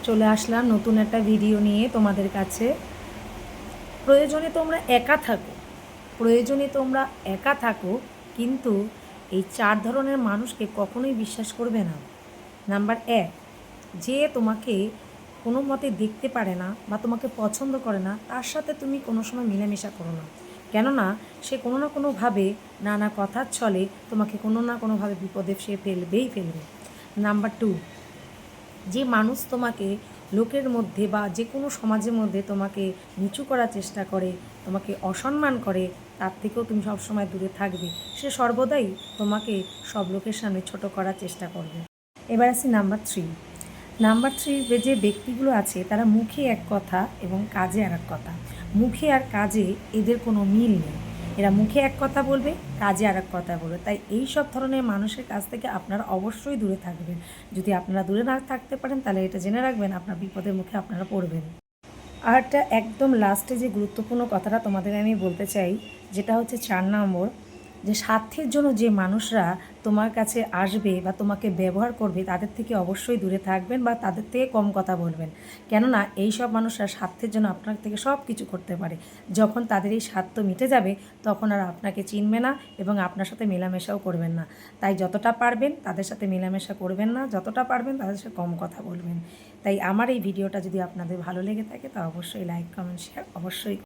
চলে আসলাম নতুন একটা ভিডিও নিয়ে তোমাদের কাছে। প্রয়োজনে তোমরা একা থাকো, প্রয়োজনে তোমরা একা থাকো, কিন্তু এই 4 ধরনের মানুষকে কখনোই বিশ্বাস করবে না। নাম্বার 1, যে তোমাকে কোনো মতে দেখতে পারে না বা তোমাকে পছন্দ করে না, তার সাথে তুমি কোনো সময় মেলামেশা করো না। কেননা সে কোনো না কোনোভাবে নানা কথার ছলে তোমাকে কোনো না কোনোভাবে বিপদে সে ফেলবে। নাম্বার 2, যে মানুষ তোমাকে লোকের মধ্যে বা যে কোনো সমাজের মধ্যে তোমাকে নিচু করার চেষ্টা করে, তোমাকে অসম্মান করে, তার থেকেও তুমি সবসময় দূরে থাকবে। সে সর্বদাই তোমাকে সব লোকের সামনে ছোট করার চেষ্টা করবে। এবার আসি নাম্বার 3। নাম্বার 3 যে ব্যক্তিগুলো আছে তারা মুখে এক কথা এবং কাজে আর এক কথা। মুখে আর কাজে এদের কোনো মিল নেই। এরা মুখে এক কথা বলবে, কাজে আর এক কথা বলবে। তাই এই সব ধরনের মানুষের কাছ থেকে আপনারা অবশ্যই দূরে থাকবেন। যদি আপনারা দূরে না থাকতে পারেন তাহলে এটা জেনে রাখবেন আপনার বিপদের মুখে আপনারা পড়বেন। আর একটা একদম লাস্টে যে গুরুত্বপূর্ণ কথাটা তোমাদের আমি বলতে চাই, যেটা হচ্ছে 4 নম্বর, যে স্বার্থের জন্য যে মানুষরা তোমার কাছে আসবে বা তোমাকে ব্যবহার করবে, তাদের থেকে অবশ্যই দূরে থাকবেন বা তাদের থেকে কম কথা বলবেন। কেননা এই সব মানুষরা স্বার্থের জন্য আপনার থেকে সব কিছু করতে পারে। যখন তাদের এই স্বার্থ মিটে যাবে তখন আর আপনাকে চিনবে না এবং আপনার সাথে মেলামেশাও করবেন না। তাই যতটা পারবেন তাদের সাথে মেলামেশা করবেন না, যতটা পারবেন তাদের সাথে কম কথা বলবেন। তাই আমার এই ভিডিওটা যদি আপনাদের ভালো লেগে থাকে তা অবশ্যই লাইক, কমেন্ট, শেয়ার অবশ্যই